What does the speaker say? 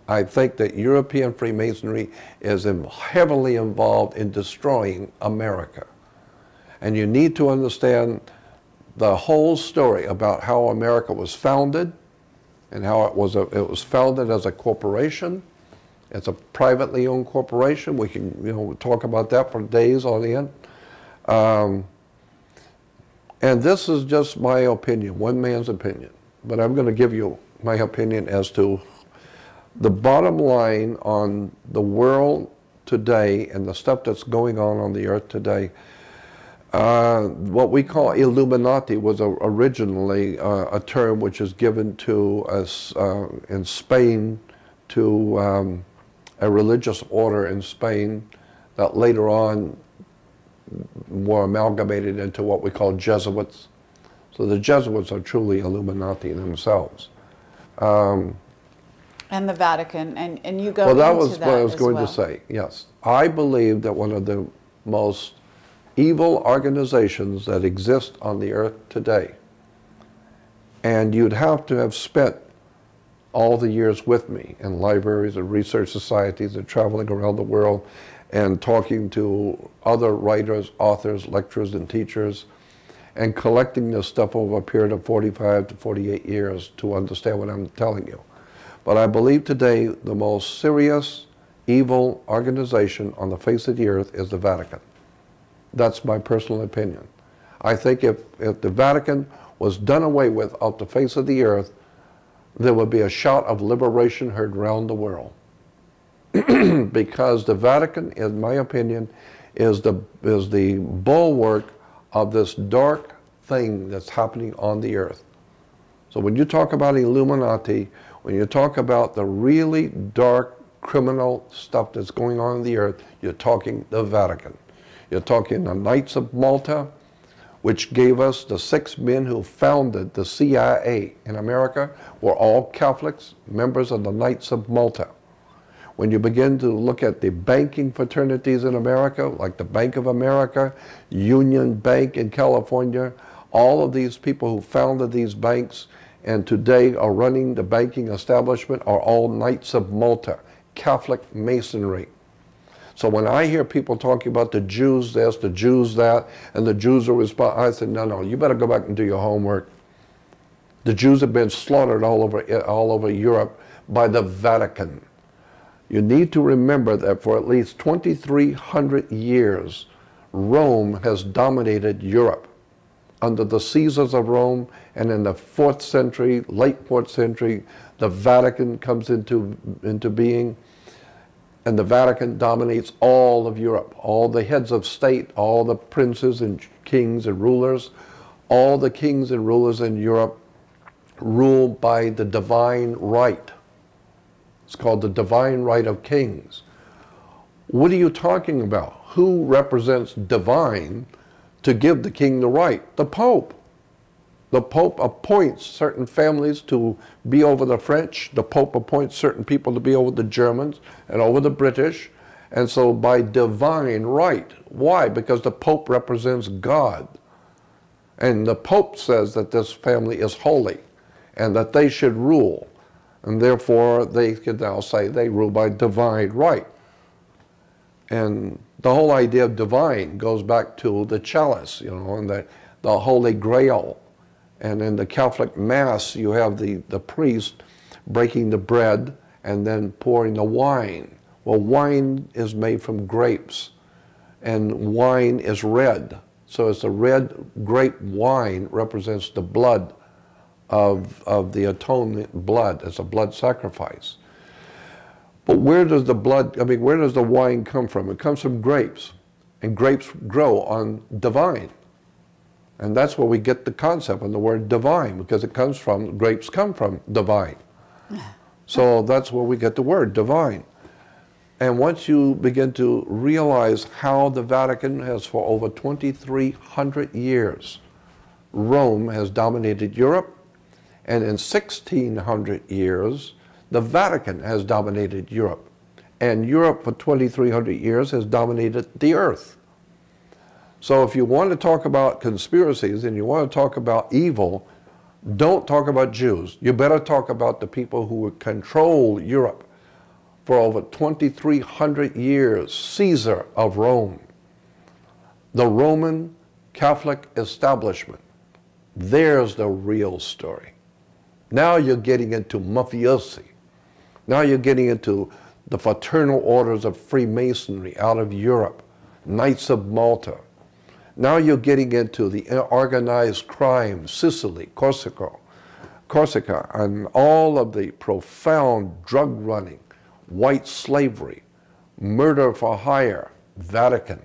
I think that European Freemasonry is heavily involved in destroying America. And you need to understand the whole story about how America was founded and how it was founded as a corporation. It's a privately owned corporation. We can talk about that for days on end. And this is just my opinion, one man's opinion. But I'm going to give you my opinion as to the bottom line on the world today and the stuff that's going on the earth today. What we call Illuminati was originally a term which is given to us in Spain to a religious order in Spain that later on were amalgamated into what we call Jesuits. So the Jesuits are truly Illuminati themselves. And the Vatican, and you go well, that into was what I was going to say, yes. I believe that one of the most evil organizations that exist on the earth today, and you'd have to have spent all the years with me in libraries and research societies and traveling around the world and talking to other writers, authors, lecturers, and teachers, and collecting this stuff over a period of 45 to 48 years to understand what I'm telling you. But I believe today the most serious evil organization on the face of the earth is the Vatican. That's my personal opinion. I think if the Vatican was done away with off the face of the earth, there would be a shout of liberation heard around the world. Because the Vatican, in my opinion, is the bulwark of this dark thing that's happening on the earth. So when you talk about Illuminati, when you talk about the really dark criminal stuff that's going on the earth, you're talking the Vatican. You're talking the Knights of Malta, which gave us the 6 men who founded the CIA in America, were all Catholics, members of the Knights of Malta. When you begin to look at the banking fraternities in America, like the Bank of America, Union Bank in California, all of these people who founded these banks and today are running the banking establishment are all Knights of Malta, Catholic Masonry. So when I hear people talking about the Jews this, the Jews that, and the Jews are responsible, I said, no, you better go back and do your homework. The Jews have been slaughtered all over Europe by the Vatican. You need to remember that for at least 2,300 years, Rome has dominated Europe. Under the Caesars of Rome, and in the 4th century, late 4th century, the Vatican comes into being, and the Vatican dominates all of Europe. All the heads of state, all the princes and kings and rulers, all the kings and rulers in Europe rule by the divine right. It's called the divine right of kings. What are you talking about? Who represents divine to give the king the right? The Pope. The Pope appoints certain families to be over the French. The Pope appoints certain people to be over the Germans and over the British. And so by divine right. Why? Because the Pope represents God. And the Pope says that this family is holy and that they should rule. And therefore they can now say they rule by divine right. And the whole idea of divine goes back to the chalice, and the Holy Grail. And in the Catholic Mass, you have the priest breaking the bread and then pouring the wine. Well, wine is made from grapes, and wine is red. So it's the red grape wine represents the blood of the atonement blood. It's a blood sacrifice. But where does the wine come from? It comes from grapes, and grapes grow on divine. And that's where we get the concept of the word divine, because grapes come from divine. So that's where we get the word divine. And once you begin to realize how the Vatican has, for over 2,300 years, Rome has dominated Europe, and in 1,600 years, the Vatican has dominated Europe. And Europe for 2,300 years has dominated the earth. So if you want to talk about conspiracies and you want to talk about evil, don't talk about Jews. You better talk about the people who control Europe, for over 2,300 years, Caesar of Rome, the Roman Catholic establishment. There's the real story. Now you're getting into mafiosi. Now you're getting into the fraternal orders of Freemasonry out of Europe, Knights of Malta. Now you're getting into the organized crime, Sicily, Corsica, and all of the profound drug running, white slavery, murder for hire, Vatican.